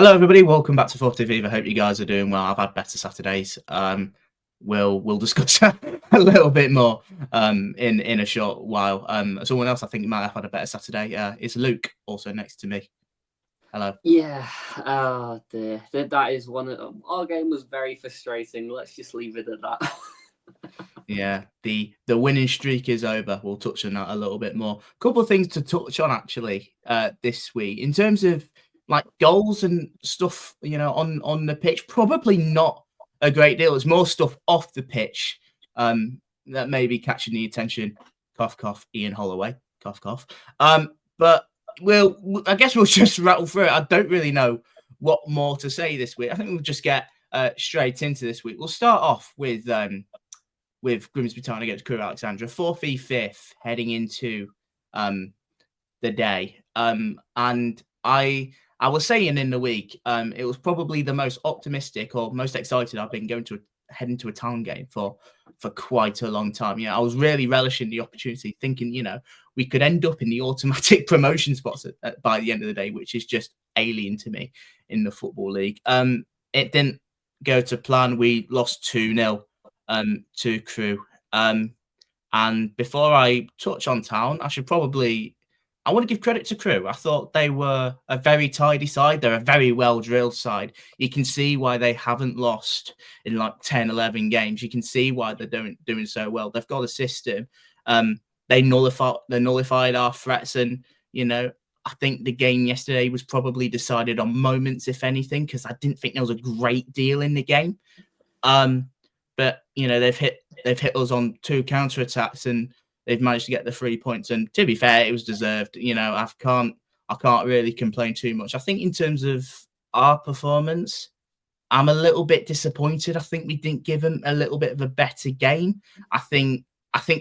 Hello, everybody. Welcome back to 40 Viva. Hope you guys are doing well. I've had better Saturdays. We'll discuss a little bit more in a short while. Someone else I think might have had a better Saturday is Luke, also next to me. Hello. Yeah, oh dear. That is one of them. Our game was very frustrating. Let's just leave it at that. Yeah, the winning streak is over. We'll touch on that a little bit more. A couple of things to touch on actually this week in terms of like goals and stuff. On the pitch, probably not a great deal. There's more stuff off the pitch that may be catching the attention. Cough, cough. Ian Holloway. Cough, cough. But I guess we'll just rattle through it. I don't really know what more to say this week. I think we'll just get straight into this week. We'll start off with Grimsby Town against Crewe Alexandra, 4th v 5th, heading into the day. And I was saying in the week, it was probably the most optimistic or most excited I've been heading to a town game for quite a long time. I was really relishing the opportunity, thinking, we could end up in the automatic promotion spots by the end of the day, which is just alien to me in the Football League. It didn't go to plan. We lost 2-0 to Crewe. And before I touch on town, I want to give credit to Crewe. I thought they were a very tidy side. They're a very well-drilled side. You can see why they haven't lost in like 10, 11 games. You can see why they're doing so well. They've got a system. They nullified our threats. And, I think the game yesterday was probably decided on moments, if anything, because I didn't think there was a great deal in the game. But they've hit us on 2 counter-attacks and they've managed to get the 3 points. And to be fair, it was deserved. I can't really complain too much. I think in terms of our performance, I'm a little bit disappointed. I think we didn't give them a little bit of a better game. I think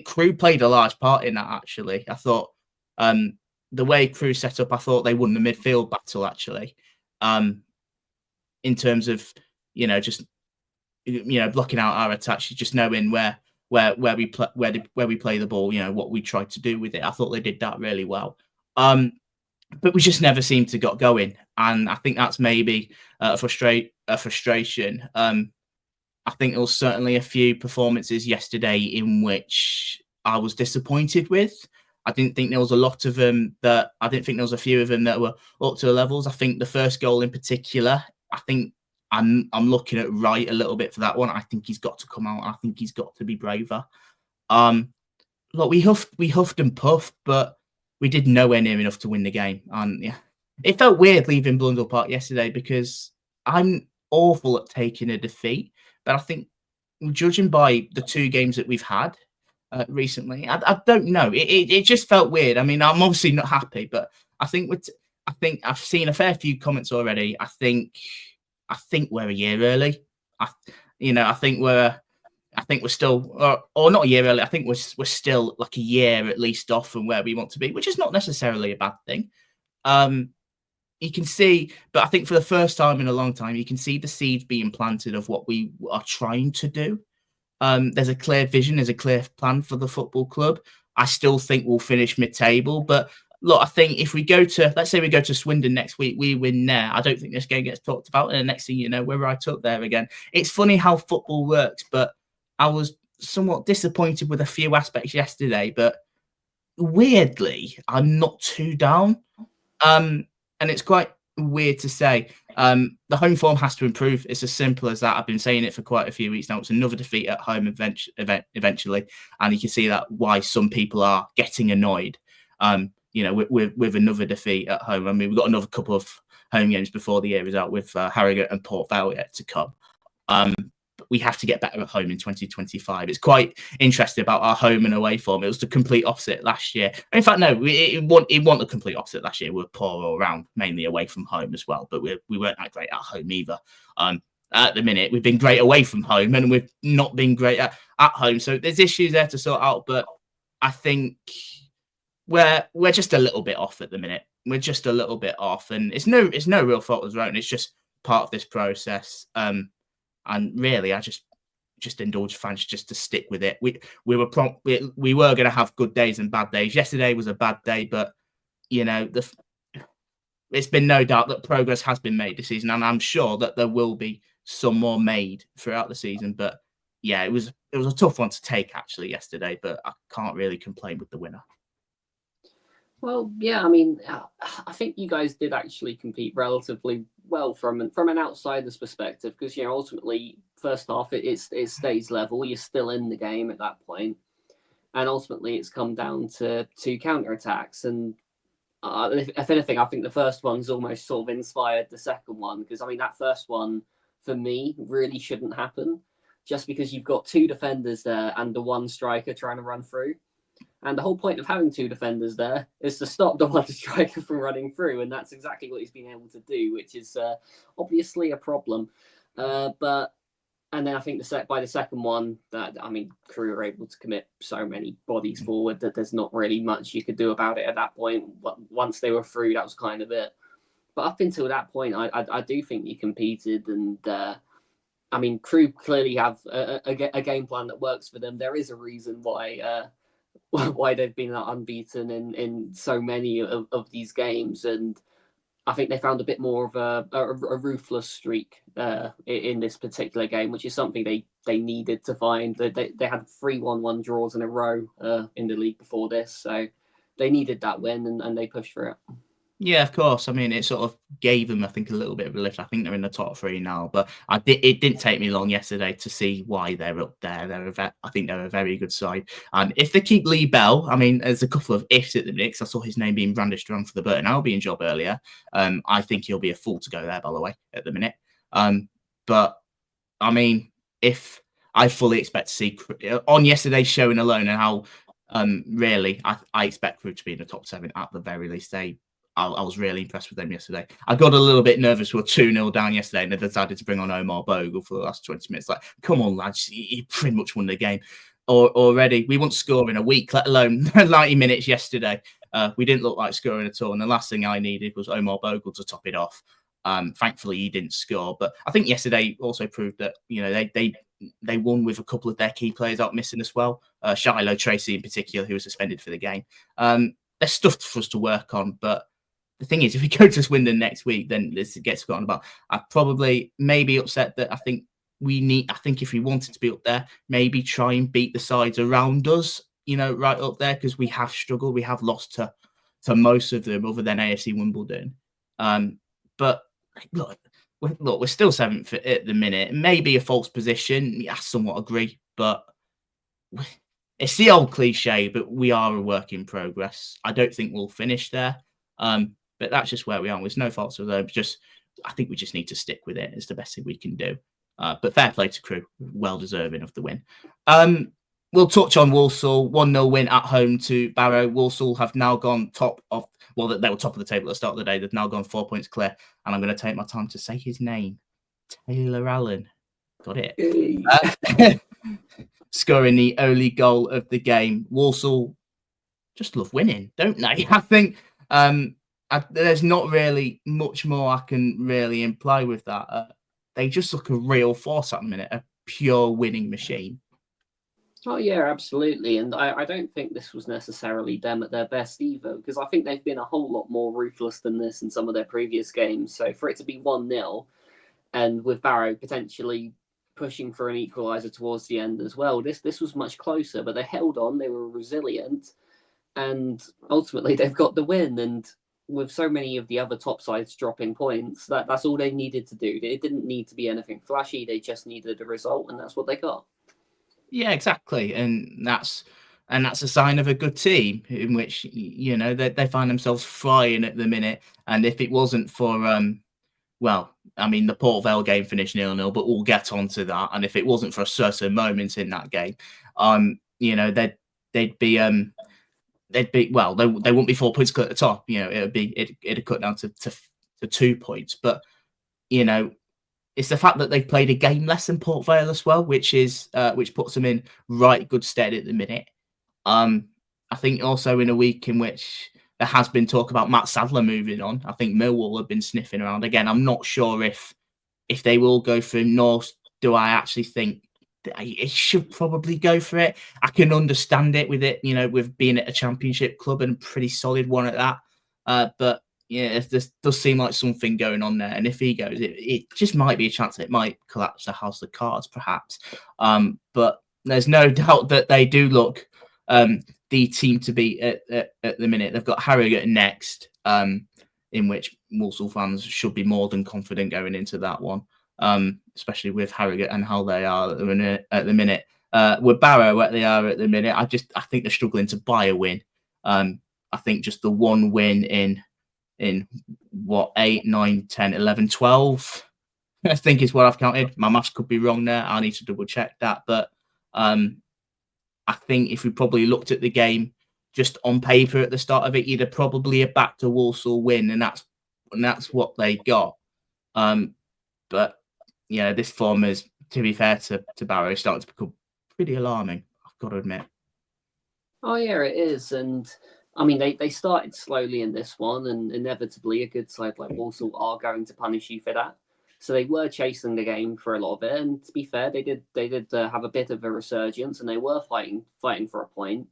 Crewe played a large part in that, actually. I thought the way Crewe set up, I thought they won the midfield battle, actually. In terms of, just blocking out our attacks, just knowing where we play the ball, what we tried to do with it. I thought they did that really well. But we just never seemed to got going, and I think that's maybe a frustration. I think there was certainly a few performances yesterday in which I was disappointed with. I didn't think there was a lot of them I didn't think there was a few of them that were up to the levels. I think the first goal in particular, I think I'm looking at Wright a little bit for that one. I think he's got to come out. I think he's got to be braver. Look, we huffed and puffed, but we did nowhere near enough to win the game. And yeah, it felt weird leaving Blundell Park yesterday because I'm awful at taking a defeat. But I think, judging by the 2 games that we've had recently, I don't know. It just felt weird. I mean, I'm obviously not happy, but I think I've seen a fair few comments already. I think we're a year early. I think we're still, or not a year early. I think we're still like a year at least off from where we want to be, which is not necessarily a bad thing. You can see, but I think for the first time in a long time, you can see the seeds being planted of what we are trying to do. There's a clear vision, there's a clear plan for the football club. I still think we'll finish mid-table, but look, I think if let's say we go to Swindon next week, we win there. I don't think this game gets talked about, and the next thing you know, we're right up there again. It's funny how football works, but I was somewhat disappointed with a few aspects yesterday, but weirdly, I'm not too down. And it's quite weird to say. The home form has to improve. It's as simple as that. I've been saying it for quite a few weeks now. It's another defeat at home eventually, and you can see that why some people are getting annoyed. With another defeat at home. I mean, we've got another couple of home games before the year is out with Harrogate and Port Vale yet to come. But we have to get better at home in 2025. It's quite interesting about our home and away form. It was the complete opposite last year. In fact, no, it wasn't the complete opposite last year. We were poor all around, mainly away from home as well. But we weren't that great at home either. At the minute, we've been great away from home, and we've not been great at home. So there's issues there to sort out. But I think we're just a little bit off at the minute. We're just a little bit off, and it's no real fault of our own. It's just part of this process. And really, I just indulge fans just to stick with it. We were going to have good days and bad days. Yesterday was a bad day, but it's been no doubt that progress has been made this season, and I'm sure that there will be some more made throughout the season. But yeah, it was a tough one to take actually yesterday, but I can't really complain with the winner. Well, yeah, I mean, I think you guys did actually compete relatively well from an outsider's perspective, because ultimately first half it stays level. You're still in the game at that point, and ultimately it's come down to counter attacks. And if anything, I think the first one's almost sort of inspired the second one, because I mean that first one for me really shouldn't happen, just because you've got two defenders there and the one striker trying to run through. And the whole point of having two defenders there is to stop the one striker from running through, and that's exactly what he's been able to do, which is obviously a problem. And then I think by the second one, Crewe were able to commit so many bodies forward that there's not really much you could do about it at that point. Once they were through, that was kind of it. But up until that point, I do think you competed, and Crewe clearly have a game plan that works for them. There is a reason why they've been unbeaten in so many of these games, and I think they found a bit more of a ruthless streak in this particular game, which is something they needed to find. They had 3-1-1 draws in a row in the league before this, so they needed that win, and they pushed for it. Yeah, of course. I mean, it sort of gave them, I think, a little bit of a lift. I think they're in the top 3 now, but it didn't take me long yesterday to see why they're up there. I think they're a very good side. And if they keep Lee Bell, I mean, there's a couple of ifs at the mix. I saw his name being brandished around for the Burton Albion job earlier. I think he'll be a fool to go there, by the way, at the minute. But, I mean, if I fully expect to see, on yesterday's showing alone and how really I expect Crewe to be in the top 7 at the very least. I was really impressed with them yesterday. I got a little bit nervous. We were 2-0 down yesterday, and they decided to bring on Omar Bogle for the last 20 minutes. Like, come on, lads, you pretty much won the game already. We won't score in a week, let alone 90 minutes yesterday. We didn't look like scoring at all, and the last thing I needed was Omar Bogle to top it off. Thankfully, he didn't score, but I think yesterday also proved that they won with a couple of their key players out missing as well. Shiloh Tracy in particular, who was suspended for the game. There's stuff for us to work on, but the thing is, if we go to Swindon next week, then this gets forgotten about. I probably may be upset that I think if we wanted to be up there, maybe try and beat the sides around us, right up there, because we have struggled. We have lost to most of them other than AFC Wimbledon. But look, we're still 7th at the minute. Maybe a false position. I somewhat agree, but it's the old cliche, but we are a work in progress. I don't think we'll finish there. But that's just where we are. There's no faults of them. I think we just need to stick with it. It's the best thing we can do. But fair play to Crewe. Well deserving of the win. We'll touch on Walsall. 1-0 win at home to Barrow. Walsall have now gone top of... Well, they were top of the table at the start of the day. They've now gone 4 points clear. And I'm going to take my time to say his name. Taylor Allen. Got it. Scoring the only goal of the game. Walsall just love winning, don't they? I think... there's not really much more I can really imply with that. They just look a real force at the minute, a pure winning machine. Oh, yeah, absolutely. And I don't think this was necessarily them at their best either, because I think they've been a whole lot more ruthless than this in some of their previous games. So for it to be 1-0, and with Barrow potentially pushing for an equaliser towards the end as well, this was much closer, but they held on, they were resilient, and ultimately they've got the win. And with so many of the other top sides dropping points, that's all they needed to do. It didn't need to be anything flashy. They just needed a result, and that's what they got. Yeah, exactly. And that's a sign of a good team in which, they find themselves flying at the minute. And if it wasn't for, the Port Vale game finished 0-0, but we'll get onto that. And if it wasn't for a certain moment in that game, they'd be... they wouldn't be 4 points at the top. It'd cut down to 2 points. But it's the fact that they've played a game less than Port Vale as well, which puts them in right good stead at the minute. I think also in a week in which there has been talk about Matt Sadler moving on. I think Millwall have been sniffing around again. I'm not sure if they will go for him, nor do I actually think it should probably go for it. I can understand it with it, with being at a championship club and a pretty solid one at that. But yeah, this does seem like something going on there. And if he goes, it just might be a chance that it might collapse the house of cards, perhaps. But there's no doubt that they do look the team to beat at the minute. They've got Harrogate next, in which Walsall fans should be more than confident going into that one, especially with Harrogate and how they are at the minute. With Barrow, what they are at the minute, I think they're struggling to buy a win. I think just the one win in what 8, 9, 10, 11, 12, I think is what I've counted. My maths could be wrong there. I need to double check that. But I think if we probably looked at the game just on paper at the start of it, you'd have probably backed a Walsall win, and that's what they got. But yeah, this form is, to be fair to Barrow, starting to become pretty alarming, I've got to admit. Oh yeah, it is. And I mean, they started slowly in this one, and inevitably a good side like Walsall are going to punish you for that. So they were chasing the game for a lot of it, and to be fair, they did have a bit of a resurgence, and they were fighting for a point.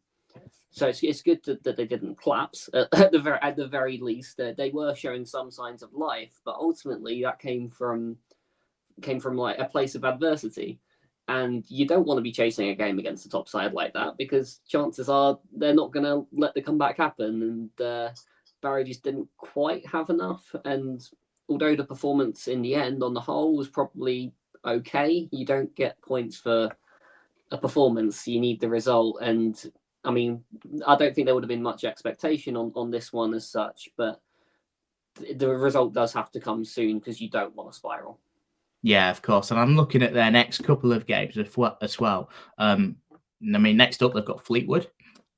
So it's good that they didn't collapse at the very least. They were showing some signs of life, but ultimately that came from like a place of adversity. And you don't want to be chasing a game against the top side like that, because chances are they're not going to let the comeback happen. And Barrow just didn't quite have enough. And although the performance in the end, on the whole, was probably okay, you don't get points for a performance. You need the result. And I mean, I don't think there would have been much expectation on this one as such, but the result does have to come soon, because you don't want to spiral. Yeah, of course. And I'm looking at their next couple of games as well. I mean, next up, they've got Fleetwood,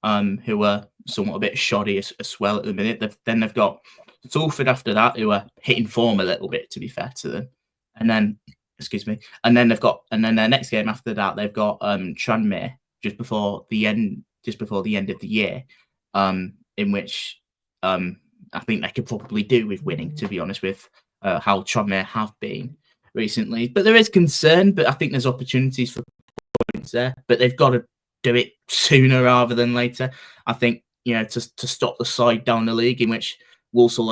who are somewhat a bit shoddy as well at the minute. Then they've got Salford after that, who are hitting form a little bit, to be fair to them. And then, and then their next game after that, they've got Tranmere just before the end of the year, in which I think they could probably do with winning, to be honest, with how Tranmere have been recently. But there is concern, but I think there's opportunities for points there, but they've got to do it sooner rather than later. I think, to stop the slide down the league, in which Barrow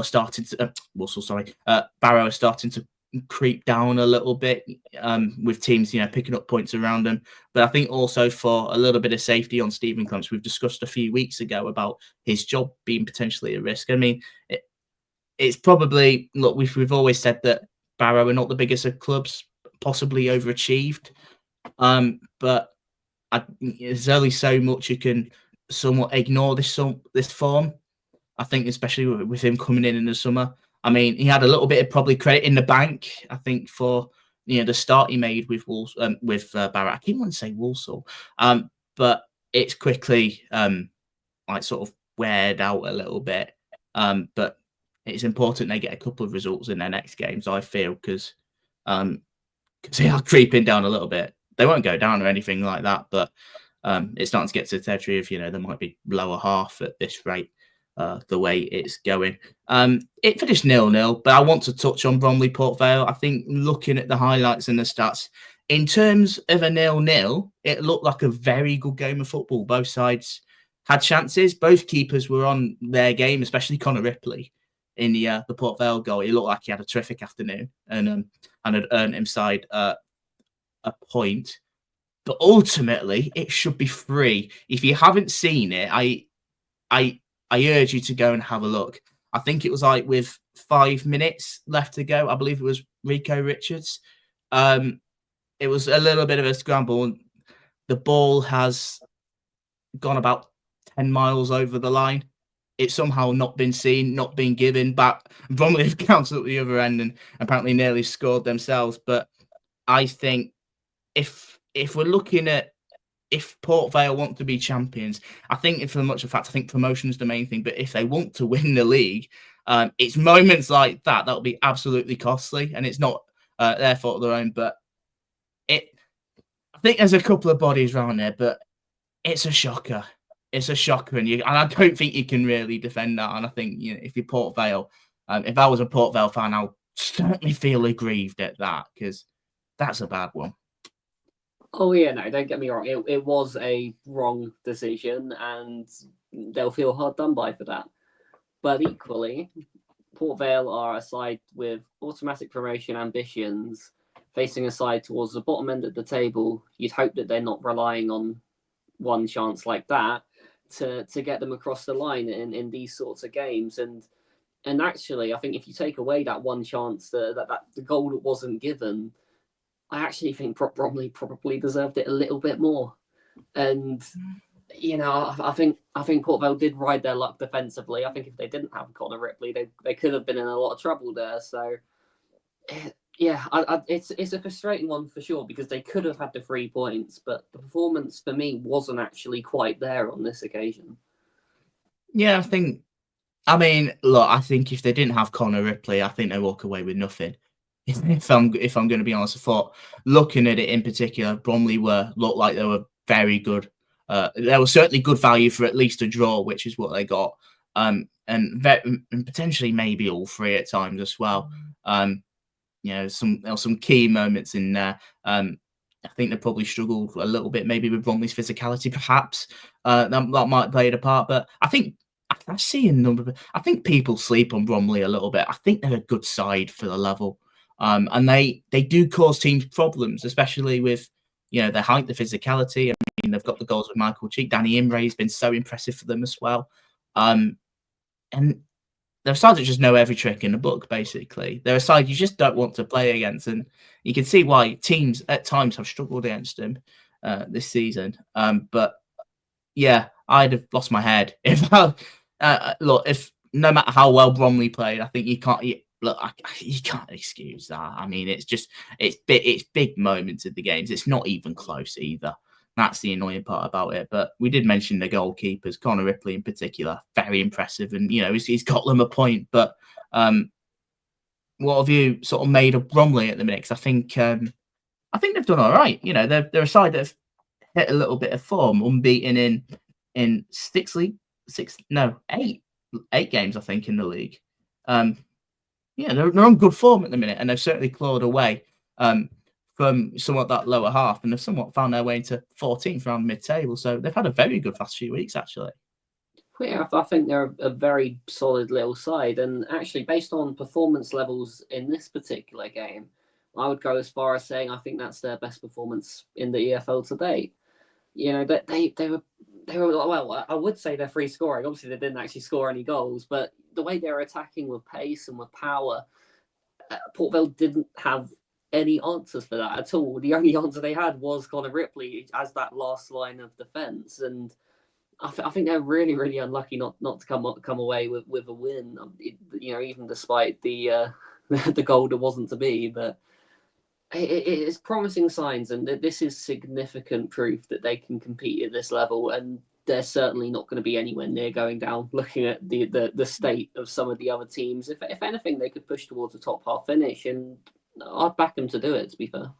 are starting to creep down a little bit, with teams, picking up points around them. But I think also for a little bit of safety on Stephen Clements, we've discussed a few weeks ago about his job being potentially at risk. I mean, it's probably, look, we've always said that Barrow are not the biggest of clubs, possibly overachieved. But there's only so much you can somewhat ignore this form. I think, especially with him coming in the summer. I mean, he had a little bit of probably credit in the bank, I think, for the start he made with Barrow. I keep wanting to say Walsall, but it's quickly like sort of weared out a little bit. But it's important they get a couple of results in their next games, I feel, because they are creeping down a little bit. They won't go down or anything like that, but it's starting to get to the territory of, there might be lower half at this rate, the way it's going. It finished 0-0, but I want to touch on Bromley Port Vale. I think looking at the highlights and the stats, in terms of a 0-0, it looked like a very good game of football. Both sides had chances. Both keepers were on their game, especially Connor Ripley in the Port Vale goal. He looked like he had a terrific afternoon and had earned himself a point. But ultimately, it should be free. If you haven't seen it, I urge you to go and have a look. I think it was like with 5 minutes left to go. I believe it was Rico Richards. It was a little bit of a scramble. The ball has gone about 10 miles over the line. It's somehow not been seen, not been given back. Bromley have counted at the other end and apparently nearly scored themselves. But I think if we're looking at if Port Vale want to be champions, I think for much of fact, I think promotion is the main thing. But if they want to win the league, it's moments like that'll be absolutely costly, and it's not their fault of their own. But I think there's a couple of bodies around there, but it's a shocker. It's a shocker, and I don't think you can really defend that. And I think if you're Port Vale, if I was a Port Vale fan, I'll certainly feel aggrieved at that, because that's a bad one. Oh yeah, no, don't get me wrong. It was a wrong decision, and they'll feel hard done by for that. But equally, Port Vale are a side with automatic promotion ambitions, facing a side towards the bottom end of the table. You'd hope that they're not relying on one chance like that to get them across the line in these sorts of games. And actually, I think if you take away that one chance, that the goal that wasn't given, I actually think Bromley probably deserved it a little bit more. And I think Port Vale did ride their luck defensively. I think if they didn't have Connor Ripley, they could have been in a lot of trouble there. So yeah, it's a frustrating one for sure, because they could have had the 3 points, but the performance for me wasn't actually quite there on this occasion. Yeah, I think if they didn't have Connor Ripley, I think they walk away with nothing. If I'm going to be honest, I thought, looking at it in particular, Bromley looked like they were very good. There was certainly good value for at least a draw, which is what they got, and potentially maybe all 3 at times as well. There were some key moments in there. I think they probably struggled a little bit, maybe with Bromley's physicality, perhaps that might play a part. But I think I see a number of. I think people sleep on Bromley a little bit. I think they're a good side for the level, and they do cause teams problems, especially with their height, the physicality. I mean, they've got the goals with Michael Cheek. Danny Imre has been so impressive for them as well, and they're a side that just know every trick in the book, basically. They're a side you just don't want to play against, and you can see why teams at times have struggled against them this season. But yeah, I'd have lost my head if if no matter how well Bromley played, I think you can't excuse that. I mean, it's big moments of the games. It's not even close either. That's the annoying part about it. But we did mention the goalkeepers, Connor Ripley in particular, very impressive, and he's got them a point. But what have you sort of made of Bromley at the minute? 'Cause I think they've done all right. They're a side that have hit a little bit of form, unbeaten in 8 games, I think, in the league. They're on good form at the minute, and they've certainly clawed away from somewhat that lower half, and they've somewhat found their way into 14th around mid-table. So they've had a very good last few weeks, actually. Yeah, I think they're a very solid little side, and actually, based on performance levels in this particular game, I would go as far as saying I think that's their best performance in the EFL to date. That they were well. I would say they're free scoring. Obviously, they didn't actually score any goals, but the way they're attacking with pace and with power, Port Vale didn't have any answers for that at all. The only answer they had was Connor Ripley as that last line of defence, and I think they're really, really unlucky not to come away with a win. Even despite the the goal that wasn't to be, but it's promising signs, and this is significant proof that they can compete at this level, and they're certainly not going to be anywhere near going down. Looking at the state of some of the other teams, if anything, they could push towards a top half finish, and I'd back them to do it, to be fair.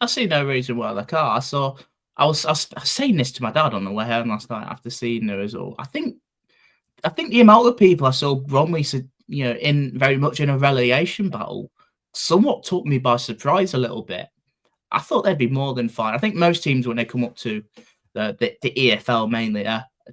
I see no reason why they can't. I was saying this to my dad on the way home last night after seeing the result. I think the amount of people I saw Bromley, in very much in a relegation battle, somewhat took me by surprise a little bit. I thought they'd be more than fine. I think most teams, when they come up to the EFL mainly,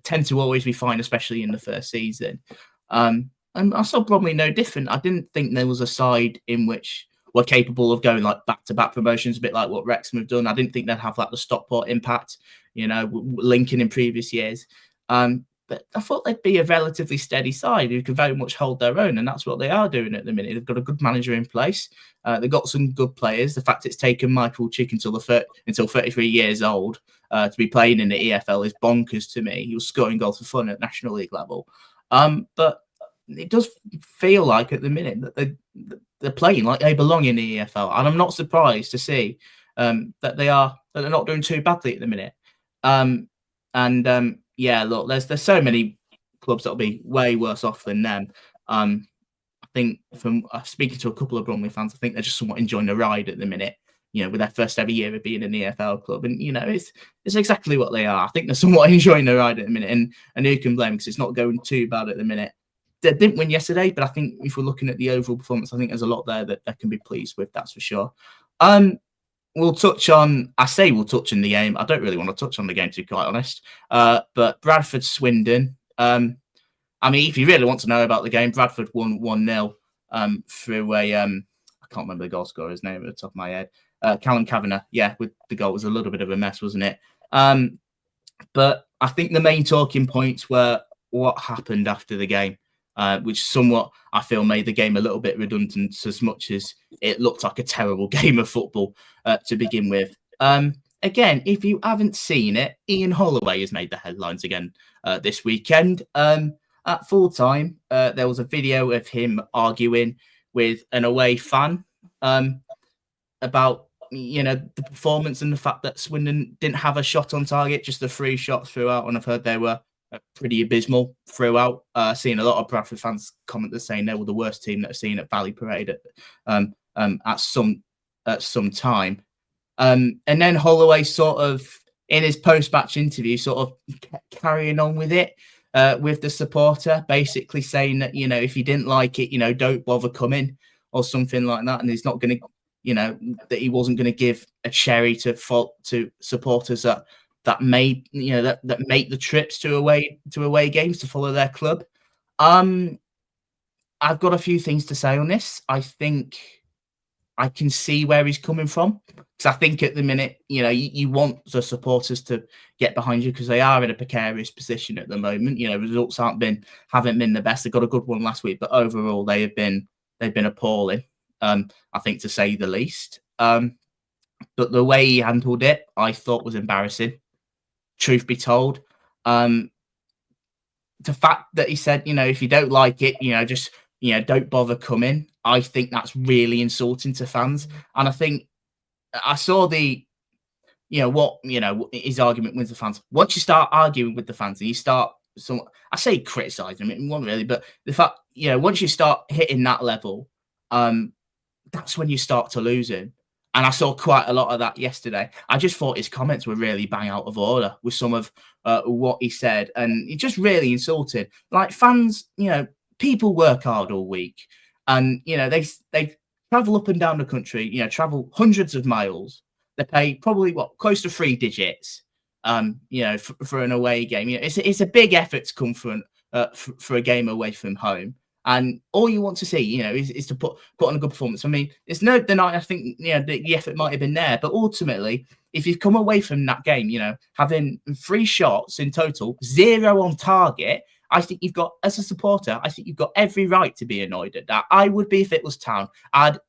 tend to always be fine, especially in the first season. And I saw Bromley no different. I didn't think there was a side in which were capable of going like back-to-back promotions, a bit like what Wrexham have done. I didn't think they'd have like the Stockport impact, Lincoln in previous years. But I thought they'd be a relatively steady side who could very much hold their own, and that's what they are doing at the minute. They've got a good manager in place. They've got some good players. The fact it's taken Michael Cheek until 33 years old to be playing in the EFL is bonkers to me. He was scoring goals for fun at National League level. But it does feel like at the minute that they're playing like they belong in the EFL, and I'm not surprised to see that they're not doing too badly at the minute. Yeah, look, there's so many clubs that'll be way worse off than them. I think from speaking to a couple of Bromley fans, I think they're just somewhat enjoying the ride at the minute, with their first ever year of being an EFL club. And, it's exactly what they are. I think they're somewhat enjoying the ride at the minute, and who can blame, because it's not going too bad at the minute. They didn't win yesterday, but I think if we're looking at the overall performance, I think there's a lot there that they can be pleased with, that's for sure. We'll touch on the game. I don't really want to touch on the game, to be quite honest. But Bradford, Swindon. If you really want to know about the game, Bradford won 1-0. through a I can't remember the goal scorer's name at the top of my head. Callum Kavanagh, with the goal. It was a little bit of a mess, wasn't it? But I think the main talking points were what happened after the game, which somewhat I feel made the game a little bit redundant, as much as it looked like a terrible game of football to begin with. Again, if you haven't seen it, Ian Holloway has made the headlines again this weekend. At full time, there was a video of him arguing with an away fan about the performance and the fact that Swindon didn't have a shot on target, just the 3 shots throughout, and I've heard they were pretty abysmal throughout. Seeing a lot of Bradford fans comment saying they were the worst team that I've seen at Vale Parade at some time. And then Holloway sort of, in his post-match interview, sort of carrying on with it with the supporter, basically saying that, if you didn't like it, don't bother coming or something like that. And he's not going to, that he wasn't going to give a cherry to supporters that made, that make the trips to away games to follow their club. I've got a few things to say on this. I think I can see where he's coming from, because I think at the minute, you want the supporters to get behind you, because they are in a precarious position at the moment. Results haven't been the best. They got a good one last week, but overall they've been appalling. I think, to say the least. But the way he handled it, I thought, was embarrassing. Truth be told, the fact that he said, if you don't like it, just don't bother coming. I think that's really insulting to fans. And I think I saw his argument with the fans. Once you start arguing with the fans and you start, I say criticizing them, not really, but the fact, once you start hitting that level, that's when you start to lose him. And I saw quite a lot of that yesterday. I just thought his comments were really bang out of order with some of what he said. And it just really insulted. Like, fans, people work hard all week. And, they travel up and down the country, travel hundreds of miles. They pay probably, close to 3 digits, for an away game. It's a big effort to come for a game away from home. And all you want to see, is to put on a good performance. I mean, it's no denying, I think, the effort might have been there. But ultimately, if you've come away from that game, having 3 shots in total, 0 on target, I think you've got, as a supporter, I think you've got every right to be annoyed at that. I would be if it was Town. I'd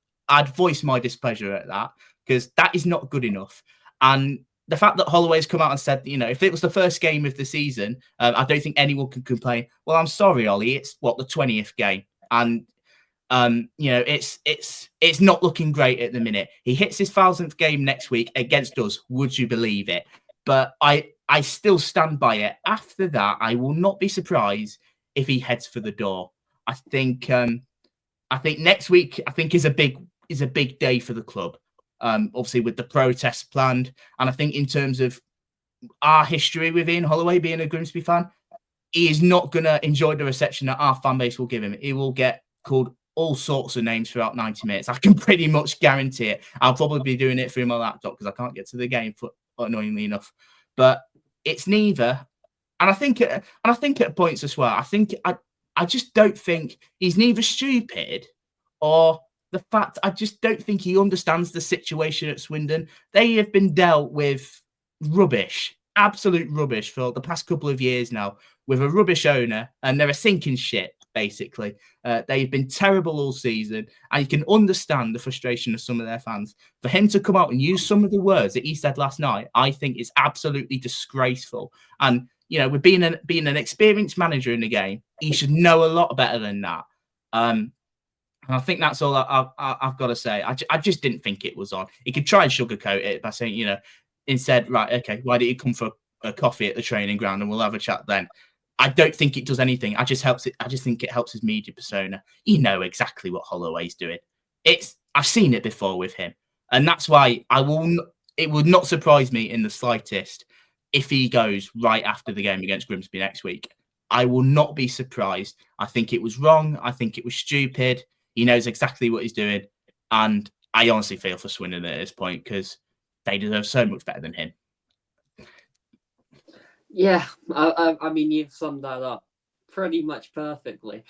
voice my displeasure at that, because that is not good enough. And the fact that Holloway's come out and said, if it was the first game of the season, I don't think anyone can complain. Well, I'm sorry, Ollie. It's the 20th game, and it's not looking great at the minute. He hits his 1000th game next week against us. Would you believe it? But I still stand by it. After that, I will not be surprised if he heads for the door. I think next week, is a big day for the club. Obviously with the protests planned. And I think in terms of our history with Ian Holloway being a Grimsby fan, he is not going to enjoy the reception that our fan base will give him. He will get called all sorts of names throughout 90 minutes. I can pretty much guarantee it. I'll probably be doing it through my laptop, because I can't get to the game, annoyingly enough. But it's neither. And I think at points as well, I just don't think he's neither stupid or the fact, I just don't think he understands the situation at Swindon. They have been dealt with rubbish, absolute rubbish, for the past couple of years now, with a rubbish owner, and they're a sinking ship, basically. They've been terrible all season, and you can understand the frustration of some of their fans. For him to come out and use some of the words that he said last night, I think is absolutely disgraceful. And, with being an experienced manager in the game, he should know a lot better than that. And I think that's all I've got to say. I just didn't think it was on. He could try and sugarcoat it by saying, instead, right, okay, why didn't you come for a coffee at the training ground and we'll have a chat then? I don't think it does anything. I just think it helps his media persona. You know exactly what Holloway's doing. I've seen it before with him. And that's why it would not surprise me in the slightest if he goes right after the game against Grimsby next week. I will not be surprised. I think it was wrong. I think it was stupid. He knows exactly what he's doing. And I honestly feel for Swindon at this point, because they deserve so much better than him. Yeah, I mean, you've summed that up pretty much perfectly.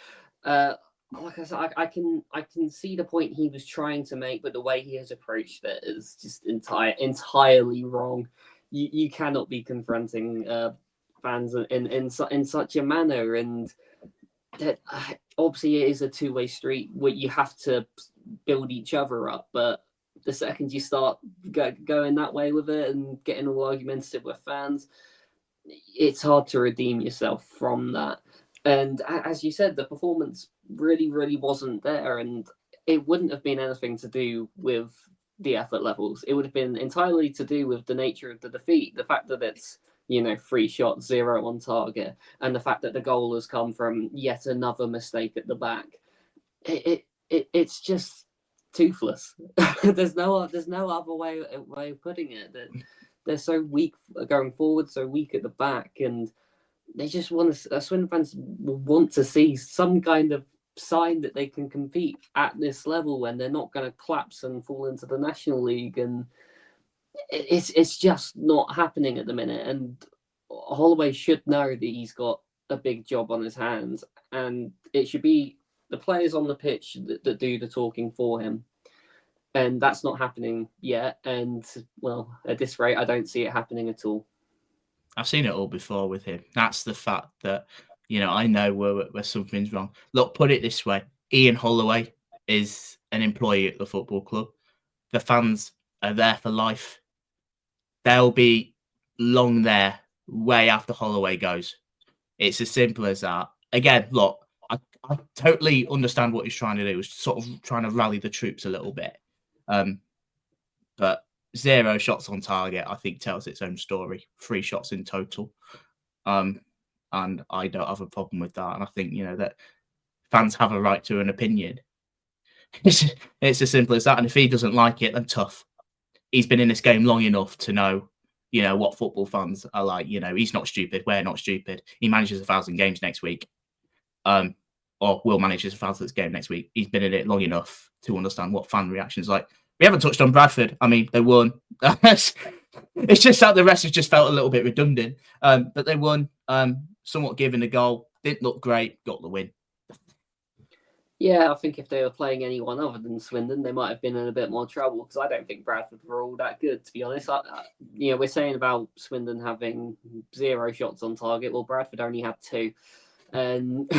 like I said, I can see the point he was trying to make, but the way he has approached it is just entirely wrong. You cannot be confronting fans in such a manner, and that obviously it is a two-way street where you have to build each other up, but the second you start going that way with it and getting all argumentative with fans, it's hard to redeem yourself from that. And as you said, the performance really wasn't there, and it wouldn't have been anything to do with the effort levels. It would have been entirely to do with the nature of the defeat, the fact that it's 3 shots, 0 on target, and the fact that the goal has come from yet another mistake at the back. It's just toothless. there's no other way of putting it. That they're so weak going forward, so weak at the back, and they just want to. Swindon fans want to see some kind of sign that they can compete at this level when they're not going to collapse and fall into the National League, and it's just not happening at the minute. And Holloway should know that he's got a big job on his hands, and it should be the players on the pitch that do the talking for him. And that's not happening yet. And, well, at this rate, I don't see it happening at all. I've seen it all before with him. That's the fact that, I know where something's wrong. Look, put it this way. Ian Holloway is an employee at the football club. The fans are there for life. They'll be long there way after Holloway goes. It's as simple as that. Again, look, I totally understand what he's trying to do. He's sort of trying to rally the troops a little bit. But 0 shots on target, I think, tells its own story. 3 shots in total. And I don't have a problem with that. And I think, that fans have a right to an opinion. It's as simple as that. And if he doesn't like it, then tough. He's been in this game long enough to know, what football fans are like. He's not stupid. We're not stupid. He manages 1,000 games next week. Or will manage his 1,000th game next week. He's been in it long enough to understand what fan reactions like. We haven't touched on Bradford. I mean, they won. It's just that the rest has just felt a little bit redundant. But they won, somewhat given a goal. Didn't look great, got the win. Yeah, I think if they were playing anyone other than Swindon, they might have been in a bit more trouble, because I don't think Bradford were all that good, to be honest. We're saying about Swindon having 0 shots on target. Well, Bradford only had 2. And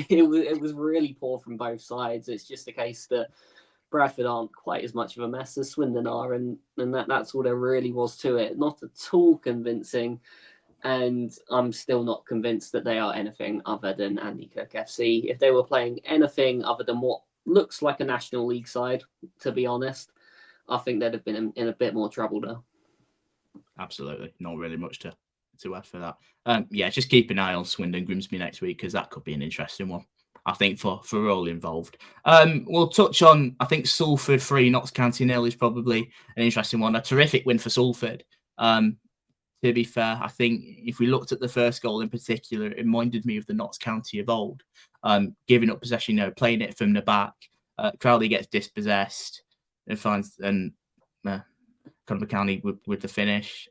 it was really poor from both sides. It's just a case that Bradford aren't quite as much of a mess as Swindon are, and that's all there really was to it. Not at all convincing, and I'm still not convinced that they are anything other than Andy Cook FC. If they were playing anything other than what looks like a National League side, to be honest, I think they'd have been in a bit more trouble now. Absolutely. Not really much to add for that. Just keep an eye on Swindon Grimsby next week, because that could be an interesting one, I think, for all involved. We'll touch on, I think, Salford 3, Notts County 0 is probably an interesting one. A terrific win for Salford. To be fair, I think if we looked at the first goal in particular, it reminded me of the Notts County of old. Giving up possession, playing it from the back. Crowley gets dispossessed and finds Cumberland County with the finish.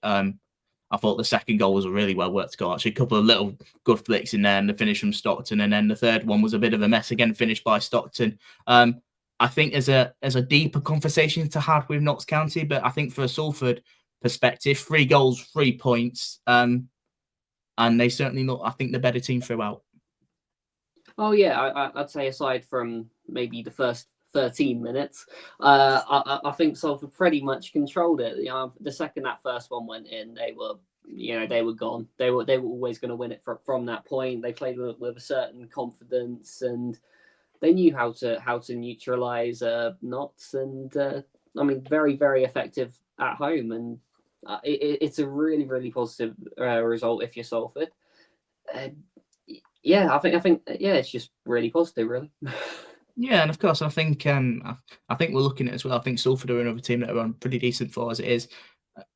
I thought the second goal was a really well worked goal. Actually, a couple of little good flicks in there, and the finish from Stockton, and then the third one was a bit of a mess again, finished by Stockton. I think there's a deeper conversation to have with Notts County, but I think for a Salford perspective, 3 goals, 3 points, and they certainly look, I think, the better team throughout. Oh yeah, I'd say aside from maybe the first 13 minutes, I think Salford pretty much controlled it. The second that first one went in, they were gone. They were always going to win it from that point. They played with a certain confidence, and they knew how to neutralize Notts, and very, very effective at home. And it's a really, really positive result if you're Salford. I think it's just really positive, really. Yeah, and of course, I think we're looking at as well. I think Salford are another team that are on pretty decent for as it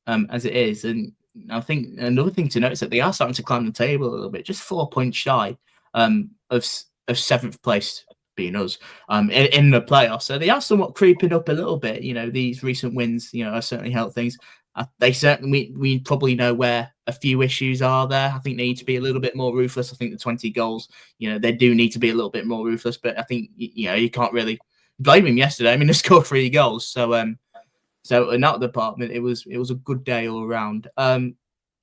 is, and I think another thing to note is that they are starting to climb the table a little bit, just 4 points shy of 7th place being us in the playoffs. So they are somewhat creeping up a little bit. These recent wins, have certainly helped things. We probably know where a few issues are there. I think they need to be a little bit more ruthless. I think the 20 goals, they do need to be a little bit more ruthless. But I think you can't really blame him yesterday. I mean, they scored 3 goals, so in that department, it was a good day all around.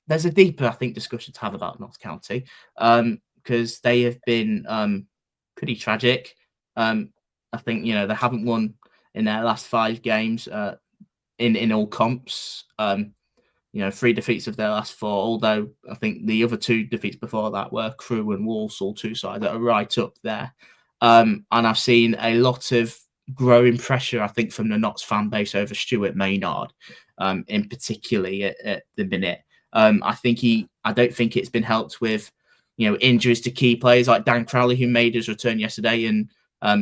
There's a deeper, I think, discussion to have about Notts County, because they have been pretty tragic. I think they haven't won in their last 5 games in all comps. 3 defeats of their last 4. Although I think the other 2 defeats before that were Crewe and Walsall, 2 sides that are right up there. And I've seen a lot of growing pressure, I think, from the Notts fan base over Stuart Maynard, in particularly at the minute. I don't think it's been helped with injuries to key players like Dan Crowley, who made his return yesterday and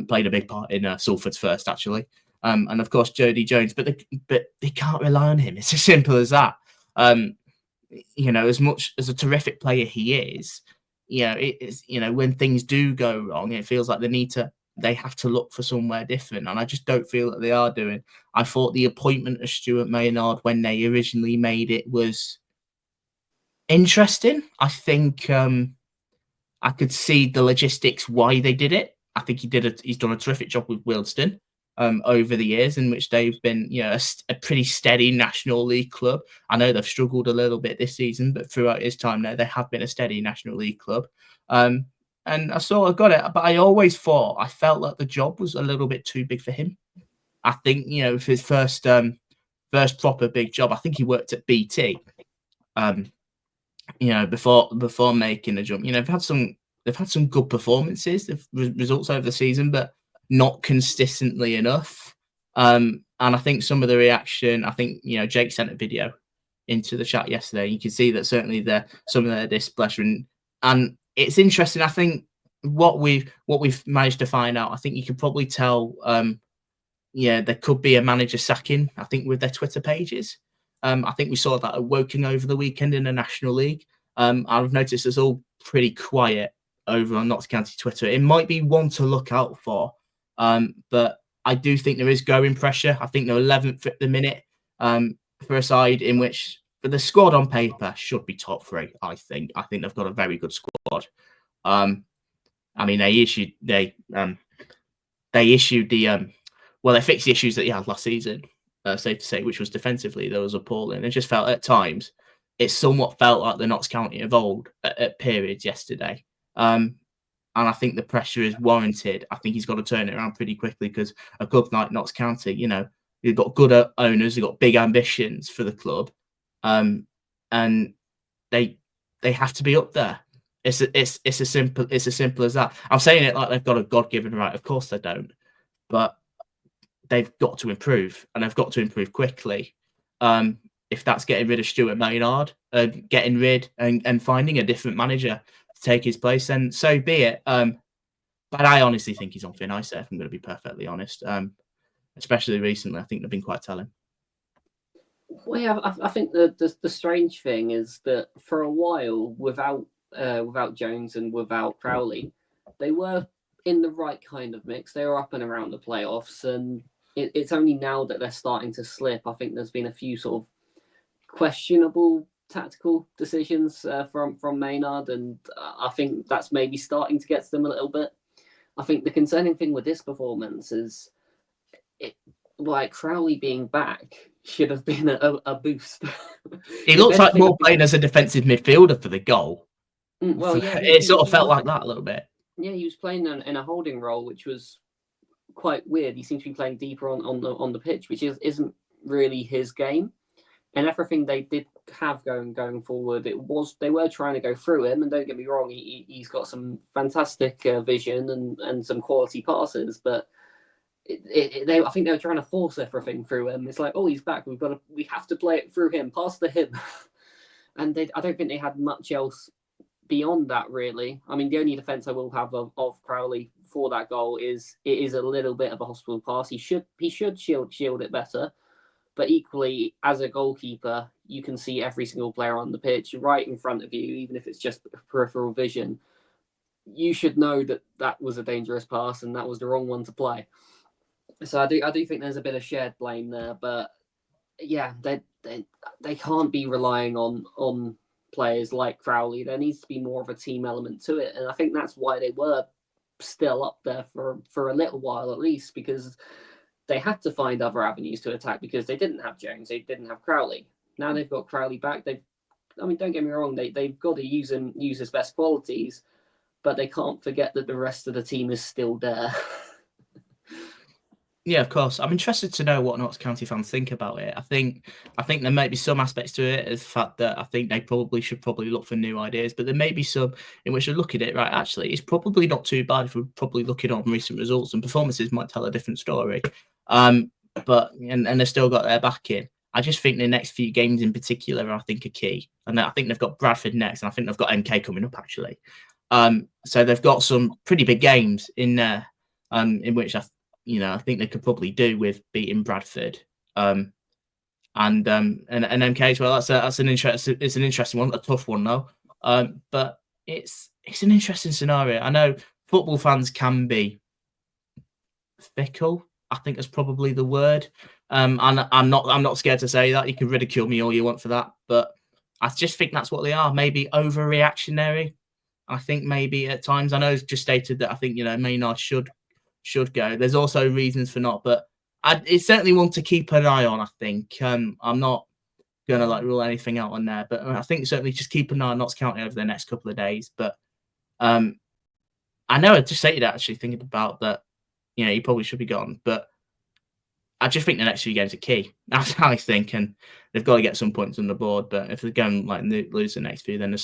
played a big part in Salford's first, actually. And of course Jody Jones, but they can't rely on him. It's as simple as that. As much as a terrific player he is, when things do go wrong, it feels like they have to look for somewhere different, and I just don't feel that they are doing. I thought the appointment of Stuart Maynard when they originally made it was interesting. I think I could see the logistics why they did it. I think he's done a terrific job with Wilston over the years, in which they've been a pretty steady National League club. I know they've struggled a little bit this season, but throughout his time there, they have been a steady National League club. And I sort of got it, but I always felt like the job was a little bit too big for him. I think for his first proper big job, I think he worked at BT. Before making a jump. They've had some good performances, results over the season, but not consistently enough. And I think some of the reaction, I think Jake sent a video into the chat yesterday. You can see that certainly some of their displeasure, and it's interesting. I think what we've managed to find out, I think you could probably tell. There could be a manager sacking, I think, with their Twitter pages. I think we saw that at Woking over the weekend in the National League. I've noticed it's all pretty quiet over on Notts County Twitter. It might be one to look out for, but I do think there is growing pressure. I think they're 11th at the minute for a side in which, for the squad on paper, should be top 3. I think they've got a very good squad. They fixed the issues that they had last season. Safe to say, which was defensively, that was appalling. It just felt at times, it somewhat felt like the Notts County of old at periods yesterday. And I think the pressure is warranted. I think he's got to turn it around pretty quickly, because a club like Notts County, you've got good owners, they've got big ambitions for the club, and they have to be up there. It's as simple as that. I'm saying it like they've got a God-given right. Of course they don't, but they've got to improve, and they've got to improve quickly. If that's getting rid of Stuart Maynard, getting rid and finding a different manager to take his place, then so be it. But I honestly think he's on thin ice there, if I'm going to be perfectly honest. Especially recently, I think they've been quite telling. Well, yeah, I think the strange thing is that for a while, without Jones and without Crowley, they were in the right kind of mix. They were up and around the playoffs, and it's only now that they're starting to slip. I think there's been a few sort of questionable tactical decisions from Maynard, and I think that's maybe starting to get to them a little bit. I think the concerning thing with this performance is, Crowley being back should have been a boost. He looks like more playing as a defensive midfielder for the goal. It sort of felt like that a little bit. Yeah, he was playing in a holding role, which was quite weird. He seems to be playing deeper on the pitch, which isn't really his game. And everything they did have going forward, they were trying to go through him. And don't get me wrong, he's got some fantastic vision and some quality passes, but I think they were trying to force everything through him. It's like, oh, he's back. We have to play it through him, pass to him. And I don't think they had much else beyond that, really. I mean, the only defence I will have of Crowley for that goal is it is a little bit of a hospital pass. He should shield it better. But equally, as a goalkeeper, you can see every single player on the pitch right in front of you, even if it's just peripheral vision. You should know that was a dangerous pass and that was the wrong one to play. So I do think there's a bit of shared blame there. But yeah, they can't be relying on players like Crowley, there needs to be more of a team element to it. And I think that's why they were still up there for a little while at least, because they had to find other avenues to attack because they didn't have Jones, they didn't have Crowley. Now they've got Crowley back. Don't get me wrong, they've got to use his best qualities, but they can't forget that the rest of the team is still there. Yeah, of course. I'm interested to know what Notts County fans think about it. I think there might be some aspects to it, as the fact that I think they should look for new ideas, but there may be some in which they look at it, right, actually, it's probably not too bad if we're probably looking on recent results, and performances might tell a different story. But they've still got their backing. I just think the next few games in particular, I think, are key. And I think they've got Bradford next, and I think they've got MK coming up, actually. So they've got some pretty big games in there, in which I think they could probably do with beating Bradford, and MK as well. It's an interesting one, a tough one though. But it's an interesting scenario. I know football fans can be fickle, I think is probably the word. And I'm not scared to say that. You can ridicule me all you want for that, but I just think that's what they are. Maybe overreactionary. I think maybe at times. I know it's just stated that I think Maynard should go. There's also reasons for not, but it's certainly one to keep an eye on. I think I'm not gonna rule anything out on there, but I think certainly just keep an eye on Notts County over the next couple of days. But I know I just stated actually thinking about that. He probably should be gone, but I just think the next few games are key. That's how I think, and they've got to get some points on the board. But if they're going lose the next few, then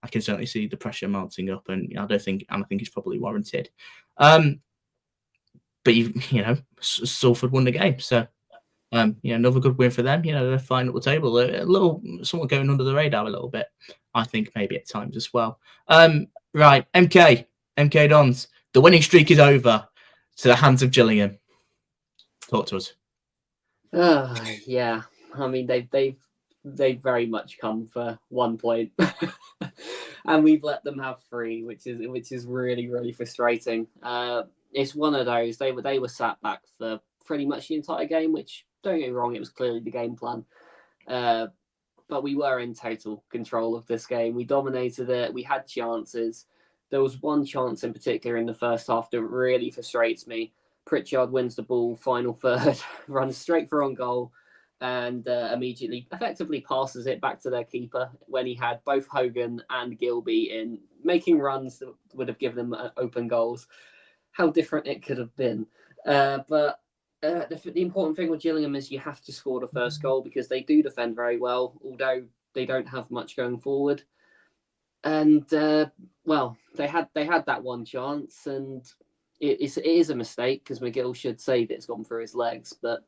I can certainly see the pressure mounting up, and I think it's probably warranted. But Salford won the game, so another good win for them. They're flying up the table, a little somewhat going under the radar a little bit. I think maybe at times as well. Right, MK Dons, the winning streak is over to the hands of Gillingham. Talk to us. Yeah, I mean they've very much come for 1 point, and we've let them have 3, which is really, really frustrating. It's one of those. They were sat back for pretty much the entire game, which, don't get me wrong, it was clearly the game plan. But we were in total control of this game. We dominated it. We had chances. There was one chance in particular in the first half that really frustrates me. Pritchard wins the ball, final third, runs straight for on goal, and immediately effectively passes it back to their keeper when he had both Hogan and Gilby in, making runs that would have given them open goals. How different it could have been. But the important thing with Gillingham is you have to score the first goal, because they do defend very well, although they don't have much going forward. And they had that one chance, and it is a mistake, because McGill should say that it's gone through his legs, but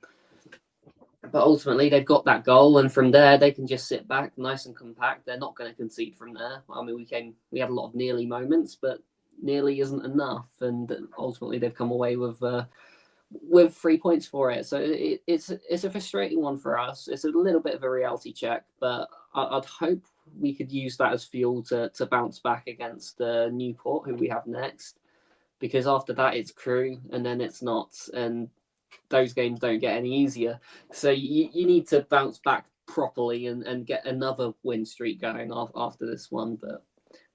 ultimately they've got that goal, and from there they can just sit back nice and compact. They're not going to concede from there. I mean, we had a lot of nearly moments, but nearly isn't enough, and ultimately they've come away with 3 points for it. So it's a frustrating one for us. It's a little bit of a reality check, but I'd hope we could use that as fuel to bounce back against Newport, who we have next, because after that it's Crewe, and then it's Notts, and those games don't get any easier. So you need to bounce back properly and get another win streak going after this one. But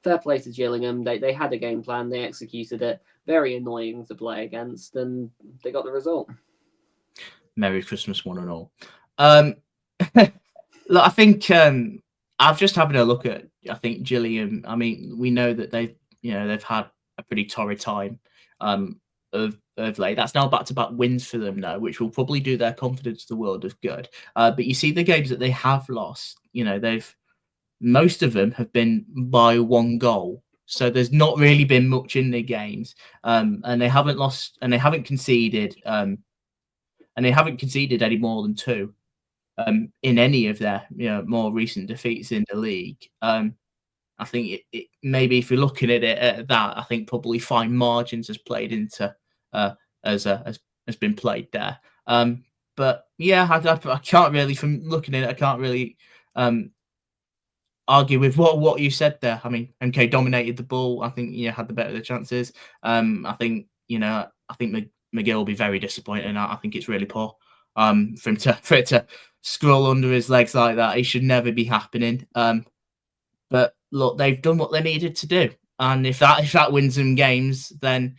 fair play to Gillingham. They had a game plan. They executed it. Very annoying to play against, and they got the result. Merry Christmas, one and all. Look, I think I've just having a look at. I think Gillingham. I mean, we know that they've had a pretty torrid time of late. That's now back-to-back wins for them now, which will probably do their confidence the world of good. But you see the games that they have lost. Most of them have been by 1 goal. So there's not really been much in the games, and they haven't lost, and they haven't conceded, any more than 2 in any of their more recent defeats in the league. I think it maybe, if you're looking at it at that, I think probably fine margins has played into has been played there. But yeah, I can't really, from looking at it, I can't really argue with what you said there. I mean, MK dominated the ball. I think had the better of the chances. I think McGill will be very disappointed in that. I think it's really poor for it to scroll under his legs like that. It should never be happening. But look, they've done what they needed to do, and if that wins them games, then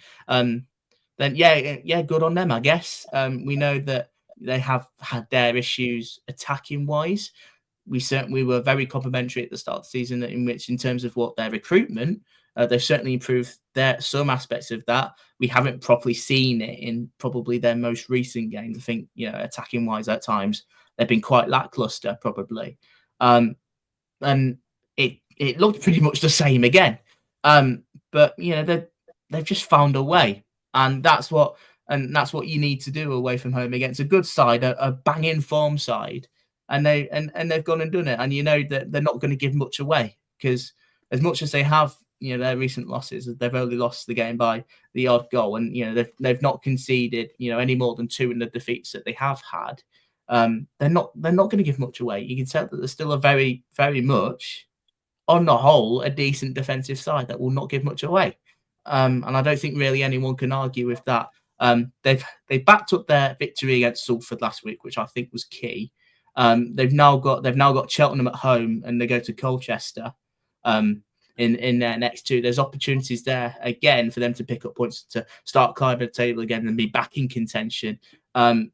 yeah, good on them, I guess. We know that they have had their issues attacking wise. We were very complimentary at the start of the season, in terms of what their recruitment, they've certainly improved some aspects of that. We haven't properly seen it in probably their most recent games. I think, attacking wise at times they've been quite lackluster, probably, and it looked pretty much the same again. But they've just found a way, and that's what you need to do away from home against a good side, a banging form side. And they've gone and done it, and that they're not going to give much away, because as much as they have, their recent losses, they've only lost the game by the odd goal, and they've not conceded any more than 2 in the defeats that they have had. They're not going to give much away. You can tell that they're still a very, very much, on the whole, a decent defensive side that will not give much away. And I don't think really anyone can argue with that. They backed up their victory against Salford last week, which I think was key. They've now got Cheltenham at home, and they go to Colchester in their next 2. There's opportunities there again for them to pick up points, to start climbing the table again and be back in contention. I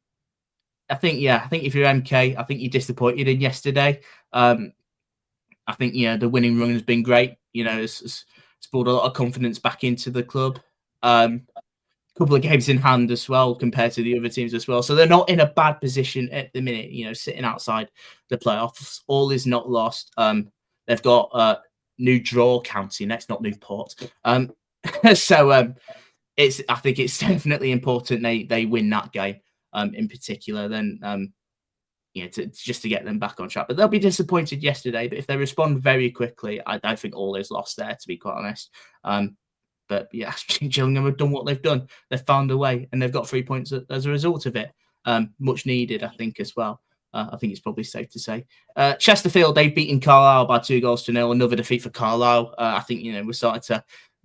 think if you're MK, I think you're disappointed in yesterday. I think the winning run has been great. It's brought a lot of confidence back into the club. Couple of games in hand as well compared to the other teams as well, so they're not in a bad position at the minute. Sitting outside the playoffs, all is not lost. They've got New Draw County next, not Newport. So I think it's definitely important they win that game in particular. Then just to get them back on track. But they'll be disappointed yesterday. But if they respond very quickly, I don't think all is lost there, to be quite honest. But yeah, Gillingham have done what they've done. They've found a way, and they've got 3 points as a result of it. Much needed, I think, as well. I think it's probably safe to say. Chesterfield, they've beaten Carlisle by 2-0. Another defeat for Carlisle. I think we're starting to